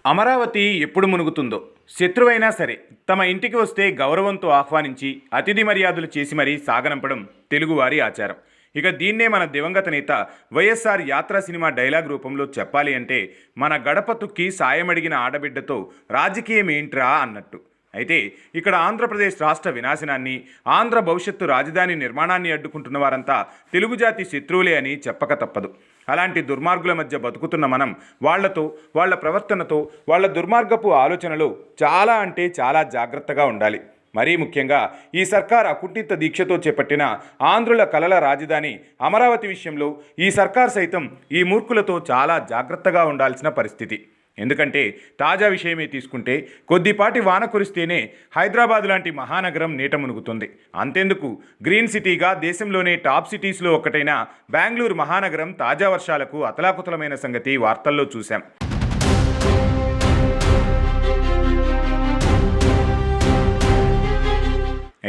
అమరావతి ఎప్పుడు మునుగుతుందో, శత్రువైనా సరే తమ ఇంటికి వస్తే గౌరవంతో ఆహ్వానించి అతిథి మర్యాదలు చేసి మరీ సాగనంపడం తెలుగువారి ఆచారం. ఇక దీన్నే మన దివంగత నేత వైఎస్ఆర్ యాత్ర సినిమా డైలాగ్ రూపంలో చెప్పాలి అంటే, మన గడప తొక్కి సాయమడిగిన ఆడబిడ్డతో రాజకీయం ఏంట్రా అన్నట్టు. అయితే ఇక్కడ ఆంధ్రప్రదేశ్ రాష్ట్ర వినాశనాన్ని, ఆంధ్ర భవిష్యత్తు రాజధాని నిర్మాణాన్ని అడ్డుకుంటున్న వారంతా తెలుగు జాతి శత్రువులే అని చెప్పక తప్పదు. అలాంటి దుర్మార్గుల మధ్య బతుకుతున్న మనం వాళ్లతో, వాళ్ళ ప్రవర్తనతో, వాళ్ళ దుర్మార్గపు ఆలోచనలు చాలా అంటే చాలా జాగ్రత్తగా ఉండాలి. మరీ ముఖ్యంగా ఈ సర్కార్ అకుంఠిత దీక్షతో చేపట్టిన ఆంధ్రుల కలల రాజధాని అమరావతి విషయంలో ఈ సర్కార్ సైతం ఈ మూర్ఖులతో చాలా జాగ్రత్తగా ఉండాల్సిన పరిస్థితి. ఎందుకంటే తాజా విషయమే తీసుకుంటే, కొద్దిపాటి వాన కురిస్తేనే హైదరాబాద్ లాంటి మహానగరం నీట మునుగుతుంది. అంతెందుకు, గ్రీన్ సిటీగా దేశంలోనే టాప్ సిటీస్లో ఒకటైన బెంగళూరు మహానగరం తాజా వర్షాలకు అతలాకుతలమైన సంగతి వార్తల్లో చూశాం.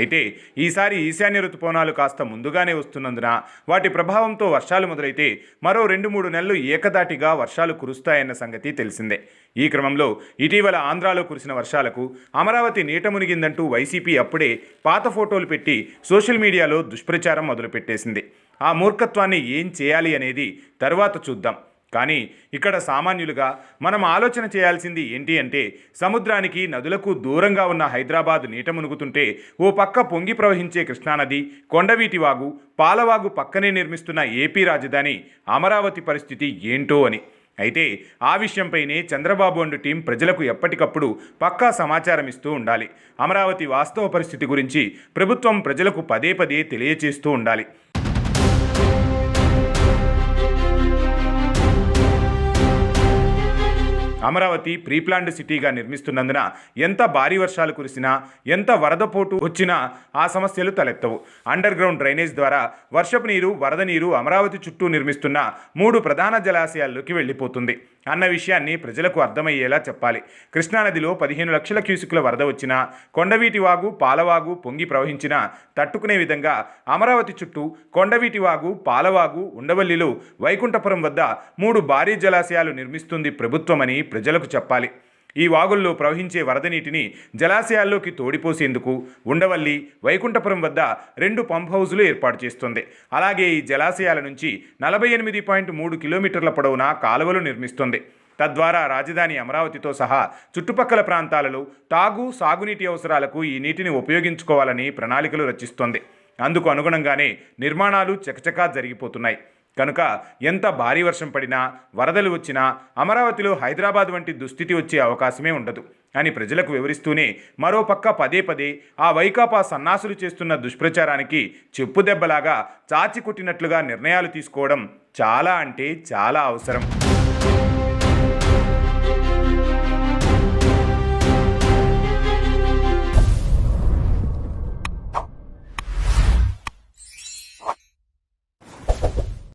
అయితే ఈసారి ఈశాన్య ఋతుపవనాలు కాస్త ముందుగానే వస్తున్నందున వాటి ప్రభావంతో వర్షాలు మొదలైతే మరో 2-3 నెలలు ఏకదాటిగా వర్షాలు కురుస్తాయన్న సంగతి తెలిసిందే. ఈ క్రమంలో ఇటీవల ఆంధ్రాలో కురిసిన వర్షాలకు అమరావతి నీట మునిగిందంటూ వైసీపీ అప్పుడే పాత ఫోటోలు పెట్టి సోషల్ మీడియాలో దుష్ప్రచారం మొదలుపెట్టేసింది. ఆ మూర్ఖత్వాన్ని ఏం చేయాలి అనేది తరువాత చూద్దాం. కానీ ఇక్కడ సామాన్యులుగా మనం ఆలోచన చేయాల్సింది ఏంటి అంటే, సముద్రానికి, నదులకు దూరంగా ఉన్న హైదరాబాద్ నీట మునుగుతుంటే ఓ పక్క పొంగి ప్రవహించే కృష్ణానది, కొండవీటి వాగు, పాలవాగు పక్కనే నిర్మిస్తున్న ఏపీ రాజధాని అమరావతి పరిస్థితి ఏంటో అని. అయితే ఆ విషయంపైనే చంద్రబాబు అండ్ టీం ప్రజలకు ఎప్పటికప్పుడు పక్కా సమాచారం ఇస్తూ ఉండాలి. అమరావతి వాస్తవ పరిస్థితి గురించి ప్రభుత్వం ప్రజలకు పదే పదే తెలియచేస్తూ ఉండాలి. అమరావతి ప్రీప్లాన్డ్ సిటీగా నిర్మిస్తున్నందున ఎంత భారీ వర్షాలు కురిసినా, ఎంత వరదపోటు వచ్చినా ఆ సమస్యలు తలెత్తవు. అండర్ గ్రౌండ్ డ్రైనేజ్ ద్వారా వర్షపు నీరు, వరద నీరు అమరావతి చుట్టూ నిర్మిస్తున్న 3 ప్రధాన జలాశయాల్లోకి వెళ్ళిపోతుంది అన్న విషయాన్ని ప్రజలకు అర్థమయ్యేలా చెప్పాలి. కృష్ణానదిలో 15 లక్షల క్యూసిక్ల వరద వచ్చినా, కొండవీటి వాగు, పాలవాగు పొంగి ప్రవహించినా తట్టుకునే విధంగా అమరావతి చుట్టూ కొండవీటి వాగు, పాలవాగు, ఉండవల్లిలో వైకుంఠపురం వద్ద 3 భారీ జలాశయాలు నిర్మిస్తుంది ప్రభుత్వమని ప్రజలకు చెప్పాలి. ఈ వాగుల్లో ప్రవహించే వరద నీటిని జలాశయాల్లోకి తోడిపోసేందుకు ఉండవల్లి, వైకుంఠపురం వద్ద 2 పంప్ హౌజులు ఏర్పాటు చేస్తుంది. అలాగే ఈ జలాశయాల నుంచి 48.3 కిలోమీటర్ల పొడవునా కాలువలు నిర్మిస్తుంది. తద్వారా రాజధాని అమరావతితో సహా చుట్టుపక్కల ప్రాంతాలలో తాగు, సాగునీటి అవసరాలకు ఈ నీటిని ఉపయోగించుకోవాలని ప్రణాళికలు రచిస్తోంది. అందుకు అనుగుణంగానే నిర్మాణాలు చకచకా జరిగిపోతున్నాయి. కనుక ఎంత భారీ వర్షం పడినా, వరదలు వచ్చినా అమరావతిలో హైదరాబాద్ వంటి దుస్థితి వచ్చే అవకాశమే ఉండదు అని ప్రజలకు వివరిస్తూనే, మరోపక్క పదే పదే ఆ వైకాపా సన్నాసులు చేస్తున్న దుష్ప్రచారానికి చెప్పుదెబ్బలాగా చాచి కొట్టినట్లుగా నిర్ణయాలు తీసుకోవడం చాలా అంటే చాలా అవసరం.